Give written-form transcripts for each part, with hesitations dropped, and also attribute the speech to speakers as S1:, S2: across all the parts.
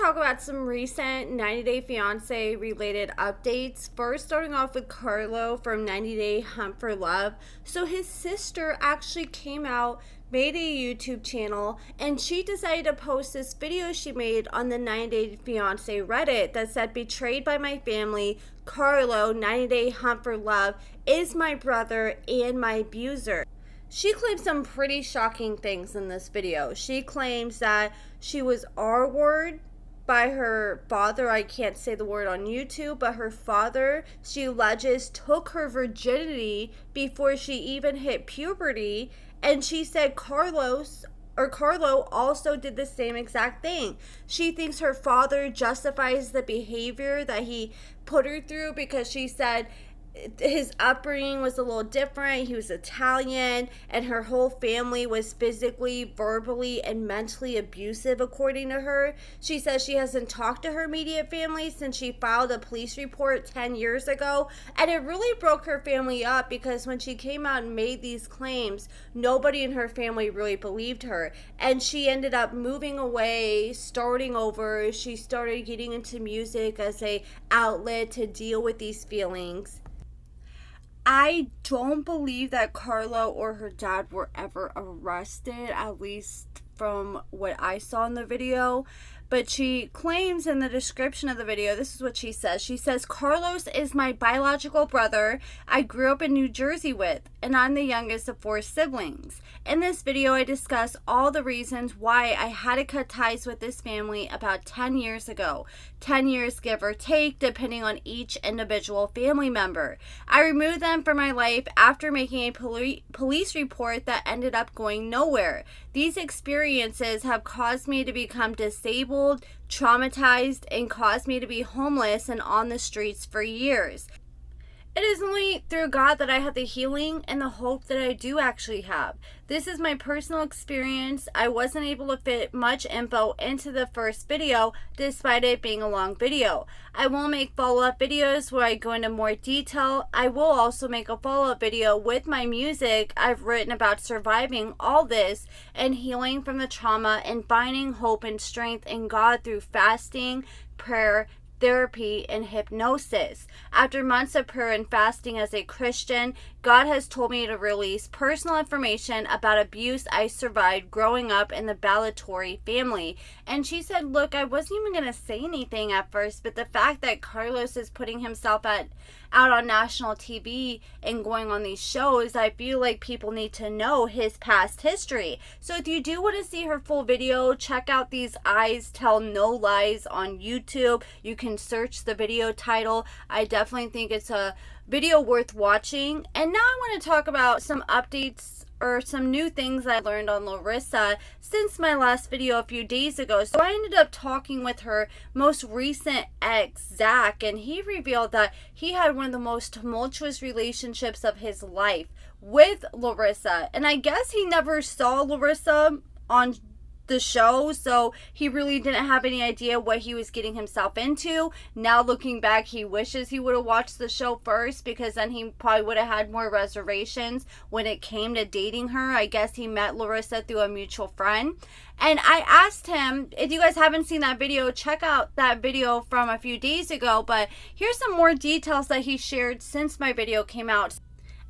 S1: talk about some recent 90 Day Fiance related updates. First, starting off with Carlo from 90 Day Hunt for Love. So his sister actually came out, made a YouTube channel, and she decided to post this video she made on the 90 Day Fiance Reddit that said, "Betrayed by my family, Carlo, 90 Day Hunt for Love, is my brother and my abuser." She claims some pretty shocking things in this video. She claims that she was R-word by her father. I can't say the word on YouTube, but her father, she alleges, took her virginity before she even hit puberty. And she said Carlo also did the same exact thing. She thinks her father justifies the behavior that he put her through because she said his upbringing was a little different. He was Italian, and her whole family was physically, verbally, and mentally abusive, according to her. She says she hasn't talked to her immediate family since she filed a police report 10 years ago, and it really broke her family up because when she came out and made these claims, nobody in her family really believed her, and she ended up moving away, starting over. She started getting into music as a outlet to deal with these feelings. I don't believe that Carlo or her dad were ever arrested, at least from what I saw in the video. But she claims in the description of the video, this is what she says. She says, "Carlos is my biological brother I grew up in New Jersey with, and I'm the youngest of 4 siblings. In this video, I discuss all the reasons why I had to cut ties with this family about 10 years ago. 10 years, give or take, depending on each individual family member. I removed them from my life after making a police report that ended up going nowhere. These experiences have caused me to become disabled, traumatized, and caused me to be homeless and on the streets for years. It is only through God that I have the healing and the hope that I do actually have. This is my personal experience. I wasn't able to fit much info into the first video despite it being a long video. I will make follow-up videos where I go into more detail. I will also make a follow-up video with my music I've written about surviving all this and healing from the trauma and finding hope and strength in God through fasting, prayer, therapy, and hypnosis. After months of prayer and fasting as a Christian, God has told me to release personal information about abuse I survived growing up in the Balatori family." And she said, look, I wasn't even going to say anything at first, but the fact that Carlos is putting himself out on national TV and going on these shows, I feel like people need to know his past history. So if you do want to see her full video, check out These Eyes Tell No Lies on YouTube. You can search the video title. I definitely think it's a video worth watching. And now I want to talk about some updates or some new things I learned on Larissa since my last video a few days ago. So I ended up talking with her most recent ex, Zach, and he revealed that he had one of the most tumultuous relationships of his life with Larissa. And I guess he never saw Larissa on the show, so he really didn't have any idea what he was getting himself into. Now looking back, he wishes he would have watched the show first, because then he probably would have had more reservations when it came to dating her. I guess he met Larissa through a mutual friend. And I asked him, if you guys haven't seen that video, check out that video from a few days ago, but here's some more details that he shared since my video came out.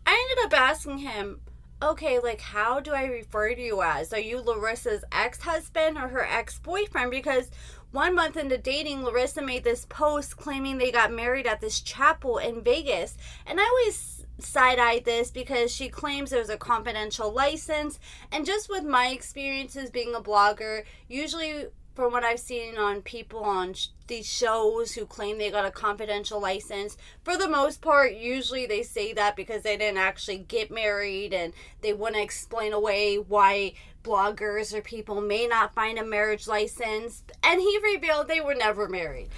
S1: I ended up asking him, okay, like, how do I refer to you as? Are you Larissa's ex-husband or her ex-boyfriend? Because 1 month into dating, Larissa made this post claiming they got married at this chapel in Vegas. And I always side-eyed this because she claims there was a confidential license. And just with my experiences being a blogger, usually from what I've seen on people on these shows who claim they got a confidential license, for the most part, usually they say that because they didn't actually get married and they want to explain away why bloggers or people may not find a marriage license. And he revealed they were never married.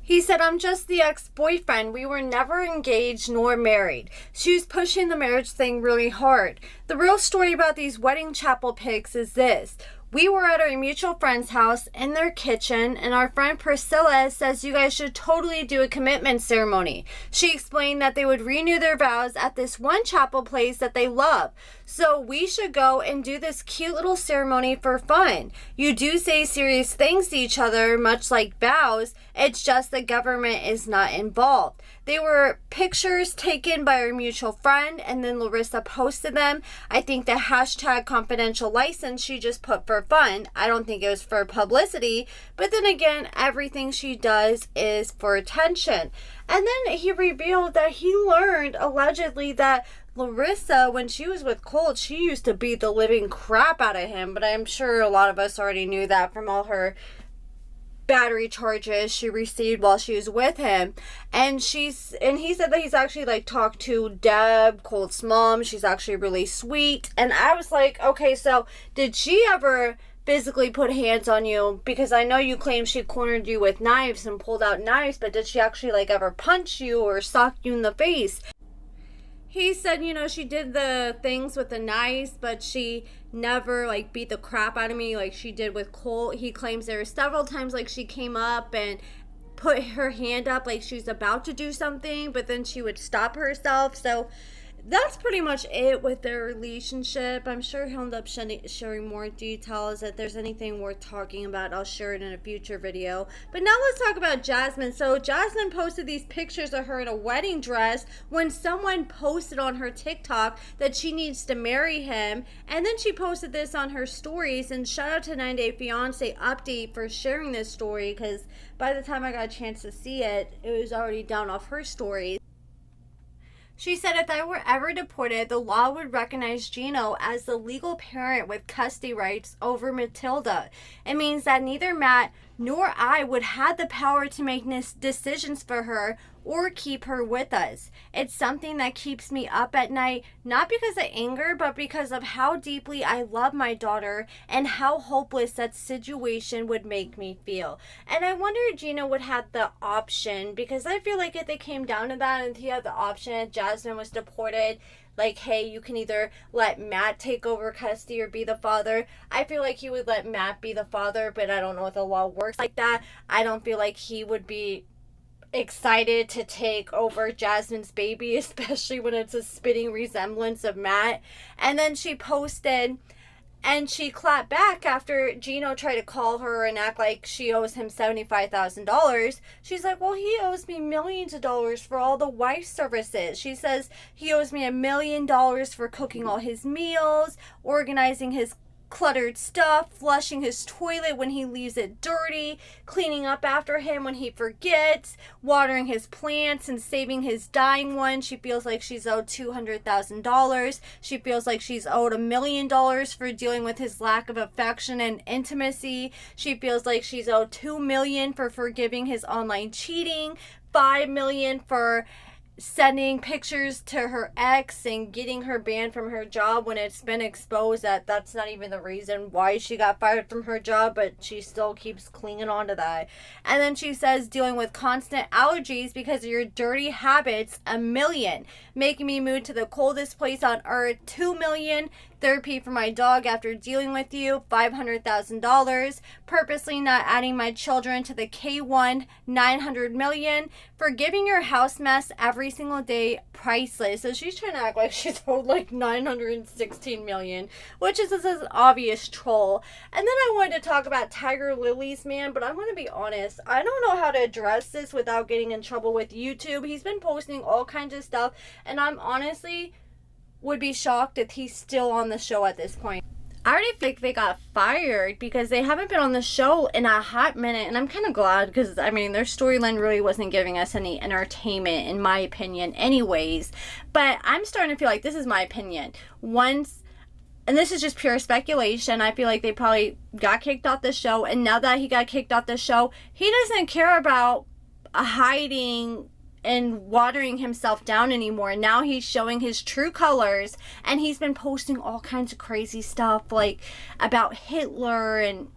S1: He said, "I'm just the ex-boyfriend. We were never engaged nor married." She was pushing the marriage thing really hard. The real story about these wedding chapel pics is this. We were at our mutual friend's house in their kitchen, and our friend Priscilla says you guys should totally do a commitment ceremony. She explained that they would renew their vows at this one chapel place that they love. So we should go and do this cute little ceremony for fun. You do say serious things to each other, much like vows. It's just the government is not involved. They were pictures taken by our mutual friend, and then Larissa posted them. I think the hashtag confidential license she just put for fun. I don't think it was for publicity, but then again, everything she does is for attention. And then he revealed that he learned allegedly that Larissa, when she was with Colt, she used to beat the living crap out of him, but I'm sure a lot of us already knew that from all her battery charges she received while she was with him. And he said that he's actually like talked to Deb, Colt's mom. She's actually really sweet. And I was like, okay, so did she ever physically put hands on you? Because I know you claim she cornered you with knives and pulled out knives, but did she actually like ever punch you or sock you in the face? He said, she did the things with the knives, but she never like beat the crap out of me like she did with Colt. He claims there were several times like she came up and put her hand up like she was about to do something, but then she would stop herself. So that's pretty much it with their relationship. I'm sure he'll end up sharing more details. If there's anything worth talking about, I'll share it in a future video. But now let's talk about Jasmine. So Jasmine posted these pictures of her in a wedding dress when someone posted on her TikTok that she needs to marry him. And then she posted this on her stories. And shout out to 9 Day Fiance Update for sharing this story, because by the time I got a chance to see it, it was already down off her stories. She said if I were ever deported, the law would recognize Gino as the legal parent with custody rights over Matilda. It means that neither Matt nor I would have the power to make decisions for her or keep her with us. It's something that keeps me up at night, not because of anger, but because of how deeply I love my daughter and how hopeless that situation would make me feel. And I wonder if Gino would have the option, because I feel like if they came down to that and he had the option, if Jasmine was deported, like, hey, you can either let Matt take over custody or be the father. I feel like he would let Matt be the father, but I don't know if the law works like that. I don't feel like he would be excited to take over Jasmine's baby, especially when it's a spitting resemblance of Matt. And then she posted, and she clapped back after Gino tried to call her and act like she owes him $75,000. She's like, well, he owes me millions of dollars for all the wife services. She says he owes me $1 million for cooking all his meals, organizing his cluttered stuff, flushing his toilet when he leaves it dirty, cleaning up after him when he forgets, watering his plants and saving his dying one. She feels like she's owed $200,000. She feels like she's owed $1 million for dealing with his lack of affection and intimacy. She feels like she's owed $2 million for forgiving his online cheating, $5 million for sending pictures to her ex and getting her banned from her job when it's been exposed that that's not even the reason why she got fired from her job, but she still keeps clinging on to that. And then she says dealing with constant allergies because of your dirty habits, $1 million. Making me move to the coldest place on earth, $2 million. Therapy for my dog after dealing with you, $500,000. Purposely not adding my children to the K1, $900 million. Forgiving your house mess every single day, priceless. So she's trying to act like she's owed like $916 million, which is an obvious troll. And then I wanted to talk about Tiger Lily's man, but I'm going to be honest, I don't know how to address this without getting in trouble with YouTube. He's been posting all kinds of stuff, and I'm honestly would be shocked if he's still on the show at this point. I already think they got fired because they haven't been on the show in a hot minute, and I'm kind of glad because, I mean, their storyline really wasn't giving us any entertainment, in my opinion, anyways. But I'm starting to feel like, this is my opinion, once, and this is just pure speculation, I feel like they probably got kicked off the show, and now that he got kicked off the show, he doesn't care about hiding and watering himself down anymore. Now he's showing his true colors, and he's been posting all kinds of crazy stuff like about Hitler and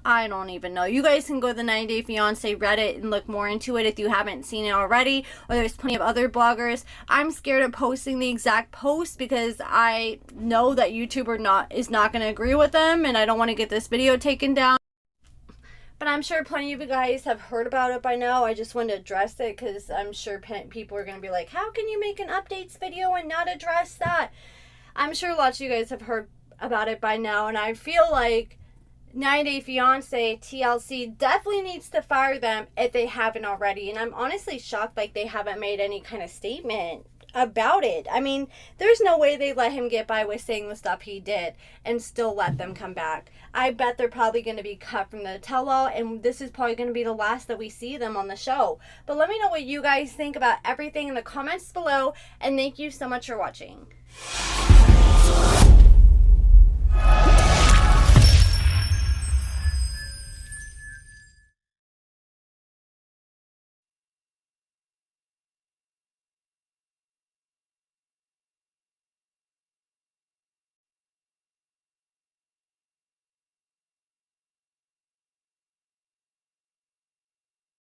S1: I don't even know. You guys can go to the 90 Day Fiance Reddit and look more into it if you haven't seen it already, or there's plenty of other bloggers. I'm scared of posting the exact post because I know that YouTube is not going to agree with them, and I don't want to get this video taken down. But I'm sure plenty of you guys have heard about it by now. I just wanted to address it because I'm sure people are going to be like, how can you make an updates video and not address that? I'm sure lots of you guys have heard about it by now, and I feel like 90 Day Fiance TLC definitely needs to fire them if they haven't already. And I'm honestly shocked like they haven't made any kind of statement about it. I mean, there's no way they let him get by with saying the stuff he did and still let them come back. I bet they're probably going to be cut from the tell-all, and this is probably going to be the last that we see them on the show. But let me know what you guys think about everything in the comments below, and thank you so much for watching.